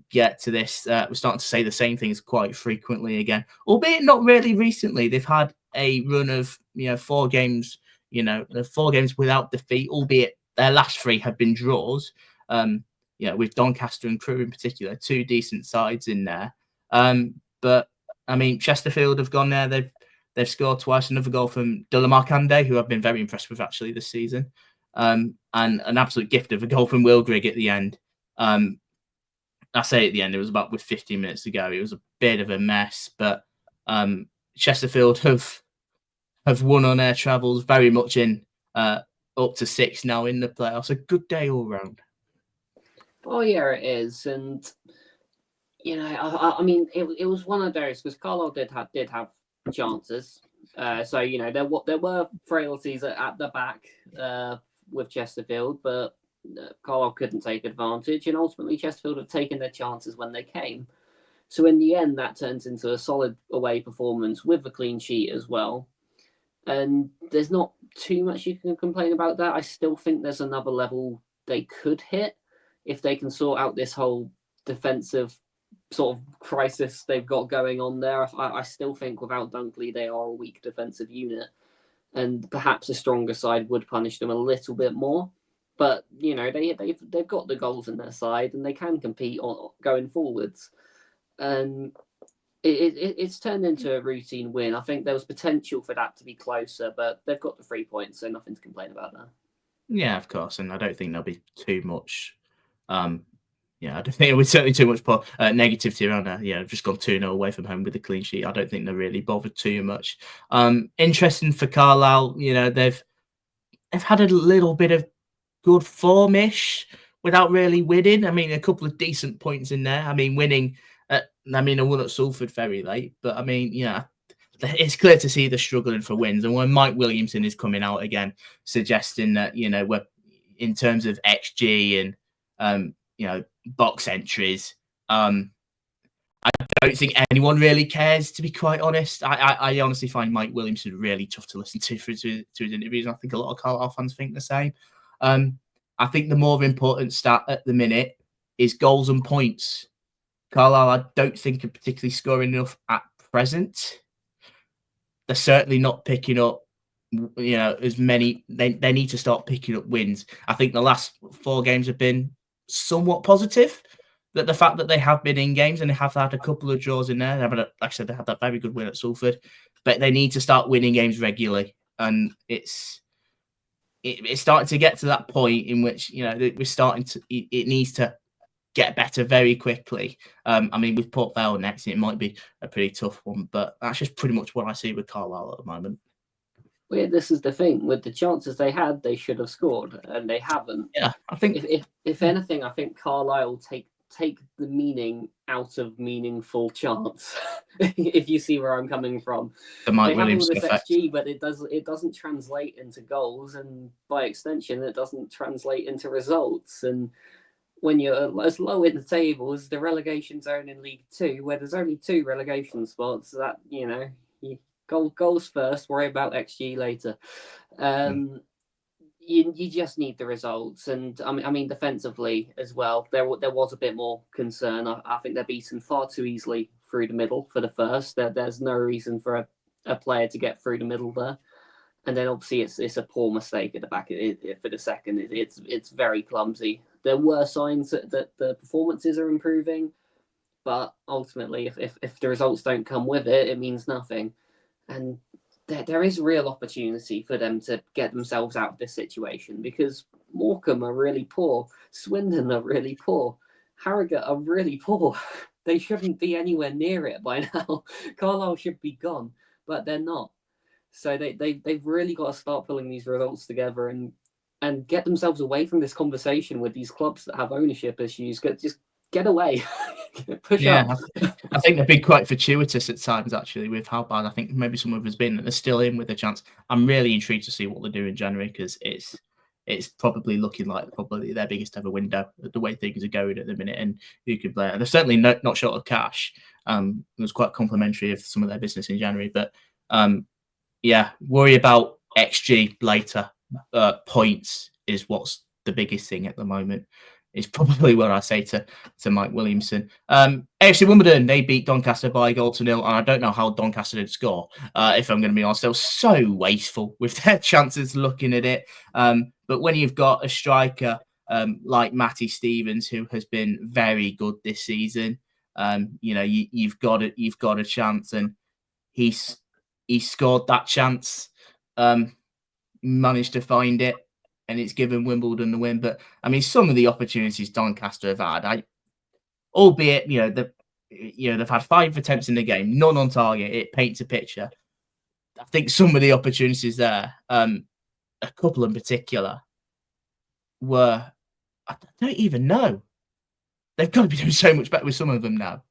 get to this. We're starting to say the same things quite frequently again, albeit not really recently. They've had a run of 4 games. 4 games without defeat, albeit their last 3 have been draws. With Doncaster and Crewe in particular, 2 decent sides in there. But I mean, Chesterfield have gone there. They've scored twice. Another goal from Morecambe, who I've been very impressed with actually this season, and an absolute gift of a goal from Will Grigg at the end. I say at the end, it was about with 15 minutes to go. It was a bit of a mess, but Chesterfield have won on their travels, very much in up to 6 now in the playoffs. A good day all round. Oh yeah, it is, and I mean, it was one of those, because Carlisle did have chances. So there were frailties at the back with Chesterfield, but Carlisle couldn't take advantage, and ultimately Chesterfield have taken their chances when they came. So in the end, that turns into a solid away performance with a clean sheet as well. And there's not too much you can complain about that. I still think there's another level they could hit if they can sort out this whole defensive sort of crisis they've got going on there. I still think without Dunkley, they are a weak defensive unit, and perhaps a stronger side would punish them a little bit more. But they've got the goals in their side, and they can compete on going forwards. And it's turned into a routine win. I think there was potential for that to be closer, but they've got the 3 points, so nothing to complain about there. Yeah, of course, and I don't think there'll be too much. I don't think there was certainly too much negativity around that. I've just gone 2-0 away from home with a clean sheet. I don't think they're really bothered too much. Interesting for Carlisle, they've had a little bit of good form-ish without really winning. I mean, a couple of decent points in there. I mean, winning. I won at Salford very late, but I mean, it's clear to see they're struggling for wins. And when Mike Williamson is coming out again, suggesting that we're in terms of XG and box entries, I don't think anyone really cares, to be quite honest. I honestly find Mike Williamson really tough to listen to his interviews, and I think a lot of Carlisle fans think the same. I think the more important stat at the minute is goals and points. Carlisle, I don't think, are particularly scoring enough at present. They're certainly not picking up as many. They need to start picking up wins. I think the last 4 games have been somewhat positive. That the fact that they have been in games and they have had a couple of draws in there. Like I said, they had that very good win at Salford, but they need to start winning games regularly, and it's starting to get to that point in which we're starting to. It needs to get better very quickly. I mean, with Port Vale next, it might be a pretty tough one, but that's just pretty much what I see with Carlisle at the moment. Well, this is the thing. With the chances they had, they should have scored, and they haven't. Yeah, I think if anything, I think Carlisle take the meaning out of meaningful chance. If you see where I'm coming from, the Mike they have Williams all this effect. XG, but it doesn't translate into goals, and by extension, it doesn't translate into results. And when you're as low in the table as the relegation zone in League Two, where there's only 2 relegation spots, that goals first, worry about XG later. You just need the results, and I mean defensively as well. There was a bit more concern. I think they're beaten far too easily through the middle for the first. There's no reason for a player to get through the middle there, and then obviously it's a poor mistake at the back for the second. It's very clumsy. There were signs that the performances are improving, but ultimately, if the results don't come with it, it means nothing. And there is real opportunity for them to get themselves out of this situation, because Morecambe are really poor, Swindon are really poor, Harrogate are really poor. They shouldn't be anywhere near it by now. Carlisle should be gone, but they're not. So they've really got to start pulling these results together and get themselves away from this conversation with these clubs that have ownership issues. Just get away. Push up. I think they've been quite fortuitous at times, actually, with how bad I think maybe some of us been. They're still in with a chance. I'm really intrigued to see what they do in January, because it's probably looking like their biggest ever window, the way things are going at the minute, and who could play. And they're certainly not short of cash. It was quite complimentary of some of their business in January. But worry about XG later. Points is what's the biggest thing at the moment. Is probably what I say to Mike Williamson. AFC Wimbledon, they beat Doncaster by 1-0, and I don't know how Doncaster did score. If I'm going to be honest, they were so wasteful with their chances looking at it. But when you've got a striker like Matty Stevens, who has been very good this season, you've got a chance, and he scored that chance, managed to find it, and it's given Wimbledon the win. But I mean, some of the opportunities Doncaster have had, albeit they've had 5 attempts in the game, none on target. It paints a picture. I think some of the opportunities there, a couple in particular, were, I don't even know. They've got to be doing so much better with some of them now.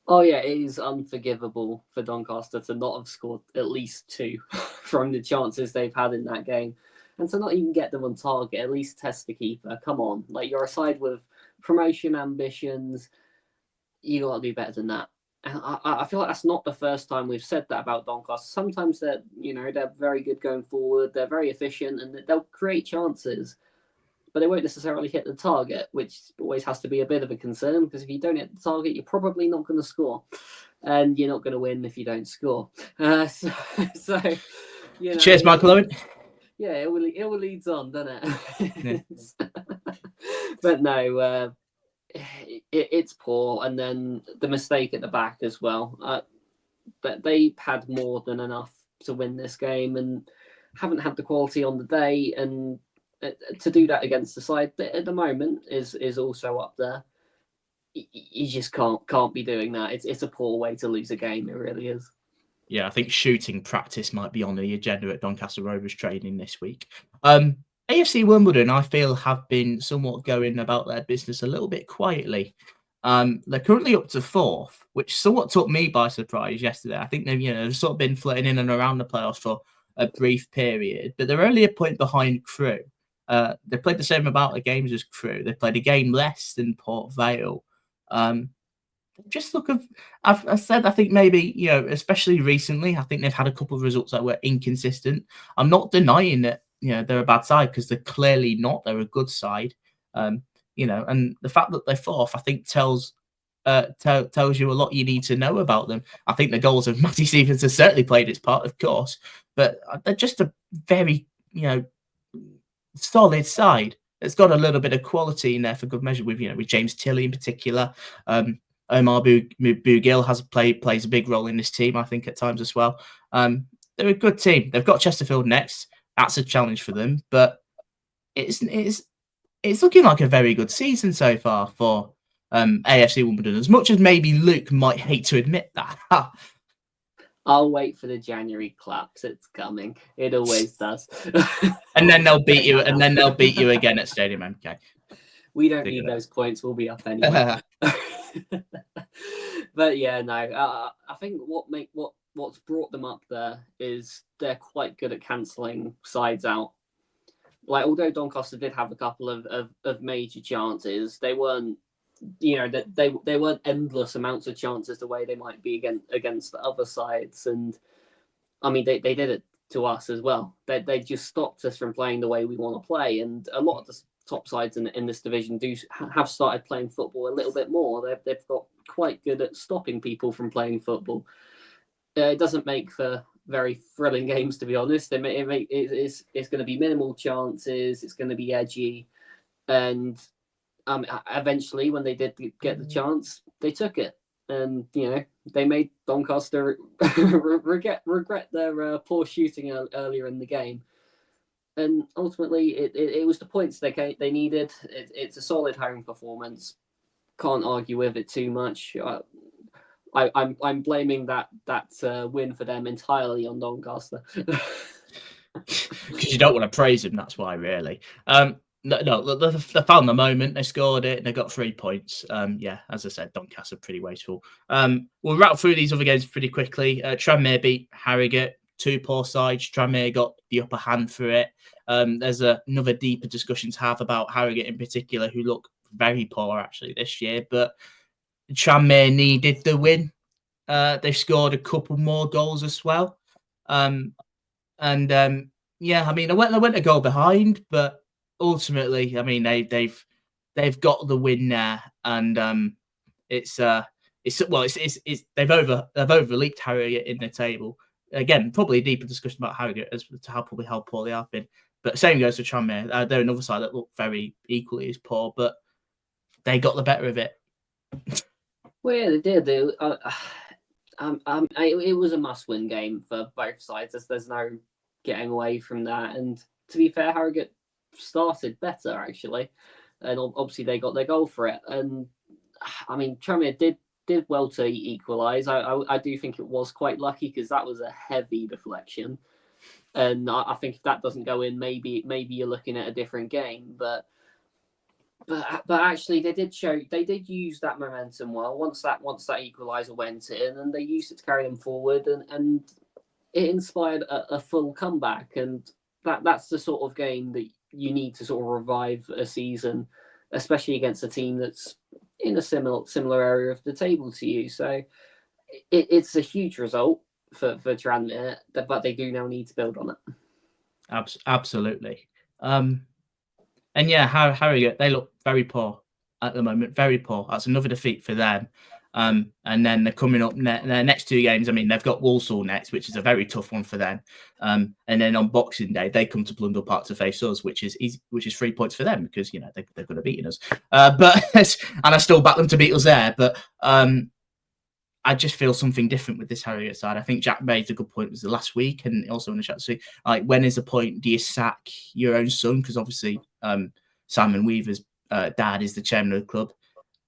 Oh yeah, it is unforgivable for Doncaster to not have scored at least 2 from the chances they've had in that game. And to not even get them on target, at least test the keeper. Come on. Like, you're a side with promotion ambitions. You got to do better than that. And I feel like that's not the first time we've said that about Doncaster. Sometimes they're very good going forward. They're very efficient, and they'll create chances, but they won't necessarily hit the target, which always has to be a bit of a concern, because if you don't hit the target, you're probably not going to score, and you're not going to win if you don't score. Cheers, Michael Owen. Yeah, it will leads on, doesn't it? Yeah. But no, it's poor, and then the mistake at the back as well. But they had more than enough to win this game, and haven't had the quality on the day, and to do that against the side that at the moment is also up there. You just can't be doing that. It's a poor way to lose a game. It really is. Yeah, I think shooting practice might be on the agenda at Doncaster Rovers training this week. AFC Wimbledon, I feel, have been somewhat going about their business a little bit quietly. They're currently up to 4th, which somewhat took me by surprise yesterday. I think they've sort of been flirting in and around the playoffs for a brief period, but they're only a point behind Crewe. They played the same amount of games as Crewe. They played a game less than Port Vale. Just look at, I've said, I think maybe, especially recently, I think they've had a couple of results that were inconsistent. I'm not denying that, they're a bad side, because they're clearly not. They're a good side, and the fact that they're 4th, I think tells you a lot you need to know about them. I think the goals of Matty Stevens have certainly played its part, of course, but they're just a very, solid side. It's got a little bit of quality in there for good measure with James Tilley in particular. Omar Bugil plays a big role in this team, I think, at times as well. They're a good team. They've got Chesterfield next. That's a challenge for them, but it's looking like a very good season so far for AFC Wimbledon. As much as maybe Luke might hate to admit that. I'll wait for the January claps. It's coming. It always does. And then they'll beat you. And then they'll beat you again at Stadium MK. We don't need those points. We'll be up anyway. But yeah, no. I think what's brought them up there is they're quite good at cancelling sides out. Like, although Doncaster did have a couple of major chances, they weren't. They weren't endless amounts of chances the way they might be against the other sides. And I mean, they did it to us as well. They just stopped us from playing the way we want to play. And a lot of the top sides in this division have started playing football a little bit more. They've got quite good at stopping people from playing football. It doesn't make for very thrilling games, to be honest. It's going to be minimal chances. It's going to be edgy. And eventually, when they did get the chance, they took it, and they made Doncaster regret their poor shooting earlier in the game. And ultimately, it was the points they needed. It's a solid home performance. Can't argue with it too much. I'm blaming that win for them entirely on Doncaster. Because you don't want to praise them, that's why, really. No, they found the moment, they scored it, and they got 3 points. As I said, Doncaster pretty wasteful. We'll rattle through these other games pretty quickly. Tranmere beat Harrogate, 2 poor sides. Tranmere got the upper hand for it. There's another deeper discussion to have about Harrogate in particular, who look very poor actually this year, but Tranmere needed the win. They've scored a couple more goals as well. I mean, they went a goal behind, but ultimately, I mean, they've got the win there, and they've overleaped Harrogate in the table. Again, probably a deeper discussion about Harrogate as to how poor they have been. But same goes for Tranmere. They're another side that look very equally as poor, but they got the better of it. Well, yeah, they did. It was a must-win game for both sides. There's no getting away from that. And to be fair, Harrogate started better actually, and obviously they got their goal for it. And I mean, Tranmere did well to equalise. I do think it was quite lucky because that was a heavy deflection, and I think if that doesn't go in, maybe you're looking at a different game. But actually, they did use that momentum well. Once that equaliser went in, and they used it to carry them forward, and it inspired a full comeback. And that's the sort of game that you need to sort of revive a season, especially against a team that's in a similar area of the table to you. So it's a huge result for Tranmere, but they do now need to build on it. Absolutely. And yeah, Harrogate, they look very poor at the moment, very poor. That's another defeat for them. And then they're coming up their next 2 games. I mean, they've got Walsall next, which is a very tough one for them. And then on Boxing Day, they come to Blundell Park to face us, which is 3 points for them because they're going to beat us. But and I still back them to beat us there. But I just feel something different with this Harrogate side. I think Jack made a good point. It was the last week, and also in the chat. So, like, when is the point? Do you sack your own son? Because obviously, Simon Weaver's dad is the chairman of the club.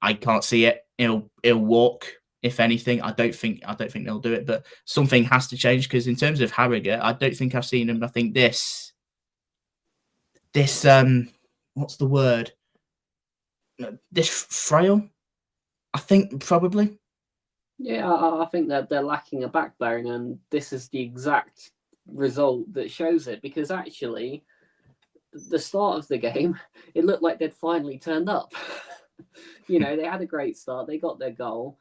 I can't see it. He'll walk. If anything, I don't think they'll do it. But something has to change because in terms of Harrogate, I don't think I've seen them. I think this what's the word? This frail. I think probably. Yeah, I think that they're lacking a backbone, and this is the exact result that shows it. Because actually, the start of the game, it looked like they'd finally turned up. They had a great start. They got their goal.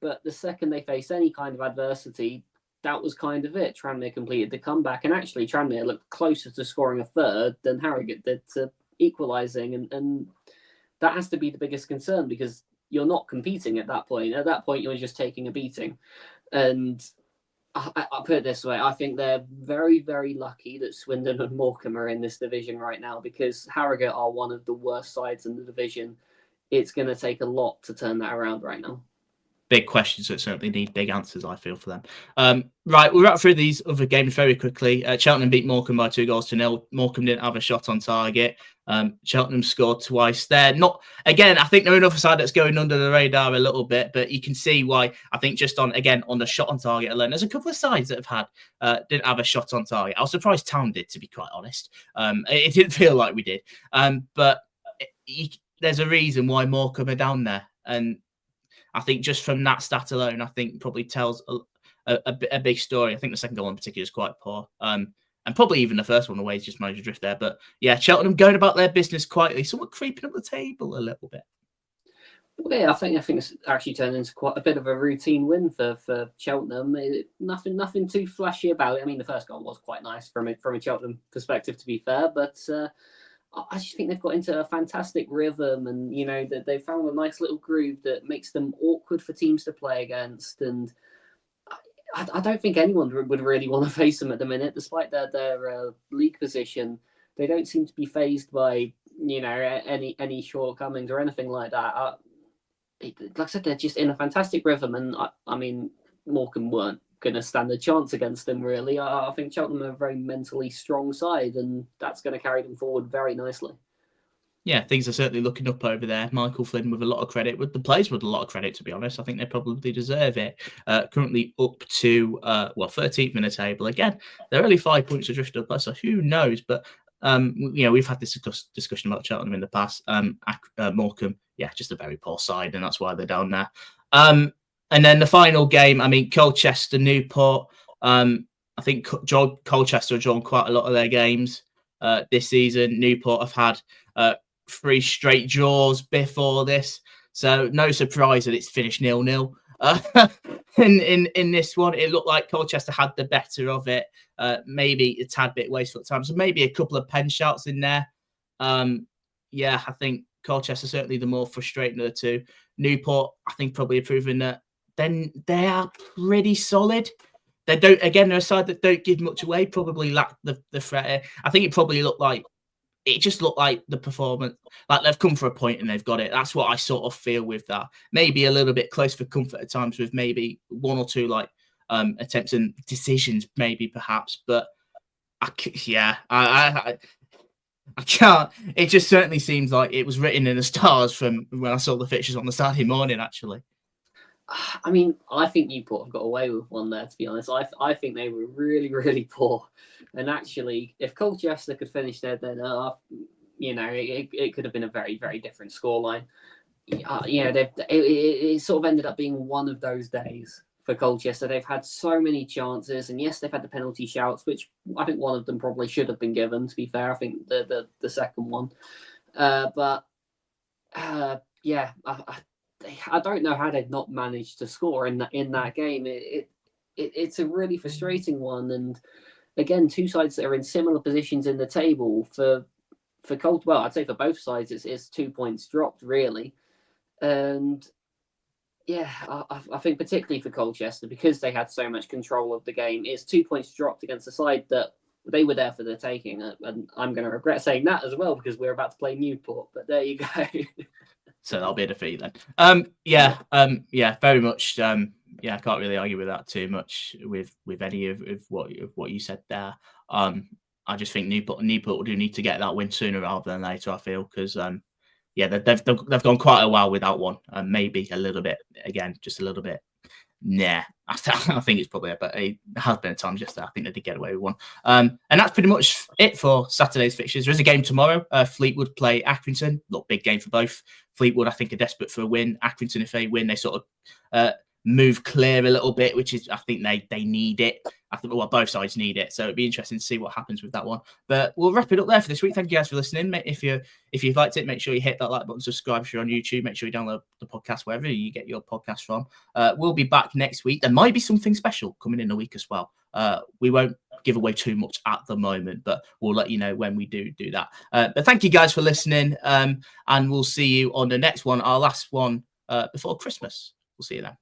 But the second they faced any kind of adversity, that was kind of it. Tranmere completed the comeback. And actually, Tranmere looked closer to scoring a third than Harrogate did to equalising. And that has to be the biggest concern because you're not competing at that point. At that point, you're just taking a beating. And I'll put it this way. I think they're very, very lucky that Swindon and Morecambe are in this division right now, because Harrogate are one of the worst sides in the division. It's going to take a lot to turn that around right now. Big questions that certainly need big answers, I feel, for them. Right, we'll wrap through these other games very quickly. Cheltenham beat Morecambe by 2-0. Morecambe didn't have a shot on target. Cheltenham scored twice there. Not again, I think they're another side that's going under the radar a little bit, but you can see why. I think just on the shot on target alone, there's a couple of sides that have had didn't have a shot on target. I was surprised Town did, to be quite honest. It didn't feel like we did. But there's a reason why Morecambe are down there, and I think just from that stat alone, I think probably tells a big story. I think the second goal in particular is quite poor. And probably even the first one away is just managed to drift there. But yeah, Cheltenham going about their business quietly, somewhat creeping up the table a little bit. Well, yeah, I think it's actually turned into quite a bit of a routine win for Cheltenham. Nothing too flashy about it. I mean, the first goal was quite nice from a Cheltenham perspective, to be fair, but I just think they've got into a fantastic rhythm, and that they've found a nice little groove that makes them awkward for teams to play against. And I don't think anyone would really want to face them at the minute, despite their league position. They don't seem to be fazed by any shortcomings or anything like that. Like I said, they're just in a fantastic rhythm, and I mean, Morecambe weren't going to stand a chance against them, really. I think Cheltenham are a very mentally strong side, and that's going to carry them forward very nicely. Yeah, things are certainly looking up over there. Michael Flynn with a lot of credit, with the players with a lot of credit, to be honest. I think they probably deserve it. Currently up to 13th in the table. Again, they're only 5 points adrift up, so who knows? But we've had this discussion about Cheltenham in the past. Morecambe, yeah, just a very poor side, and that's why they're down there. And then the final game, I mean, Colchester, Newport. I think Colchester have drawn quite a lot of their games this season. Newport have had 3 straight draws before this, so no surprise that it's finished 0-0. In this one, it looked like Colchester had the better of it. Maybe a tad bit wasteful at times, so maybe a couple of pen shots in there. Yeah, I think Colchester certainly the more frustrating of the two. Newport, I think, probably proving that then they are pretty solid. They don't. Again, they're a side that don't give much away. Probably lack the threat. I think it just looked like the performance, like they've come for a point and they've got it. That's what I sort of feel with that. Maybe a little bit close for comfort at times, with maybe 1 or 2 attempts and decisions, maybe perhaps. But I can't. It just certainly seems like it was written in the stars from when I saw the fixtures on the Saturday morning, actually. I mean, I think Newport have got away with one there, to be honest. I think they were really, really poor. And actually, if Colchester could finish there, then it could have been a very, very different scoreline. It sort of ended up being one of those days for Colchester. They've had so many chances, and yes, they've had the penalty shouts, which I think one of them probably should have been given, to be fair. I think the second one. I don't know how they've not managed to score in that game. It's a really frustrating one, and again, two sides that are in similar positions in the table. For Well, I'd say for both sides, it's 2 points dropped, really. And yeah, I think particularly for Colchester, because they had so much control of the game, it's 2 points dropped against a side that they were there for the taking. And I'm going to regret saying that as well, because we're about to play Newport. But there you go. So that'll be a defeat then. Very much. I can't really argue with that too much with any of what you said there. I just think Newport do need to get that win sooner rather than later, I feel, because they've gone quite a while without one. Maybe a little bit, again, just a little bit. Nah, I think it's probably, but it has been at times just that I think they did get away with one. And that's pretty much it for Saturday's fixtures. There is a game tomorrow. Fleetwood play Accrington. Look, big game for both. Fleetwood, I think, are desperate for a win. Accrington, if they win, they sort of move clear a little bit, which is, I think they need it. I think, well, both sides need it. So it'd be interesting to see what happens with that one. But we'll wrap it up there for this week. Thank you guys for listening. If you've liked it, make sure you hit that like button, subscribe if you're on YouTube. Make sure you download the podcast wherever you get your podcast from. We'll be back next week. There might be something special coming in a week as well. We won't give away too much at the moment, but we'll let you know when we do that. But thank you guys for listening, and we'll see you on the next one, our last one before Christmas. We'll see you then.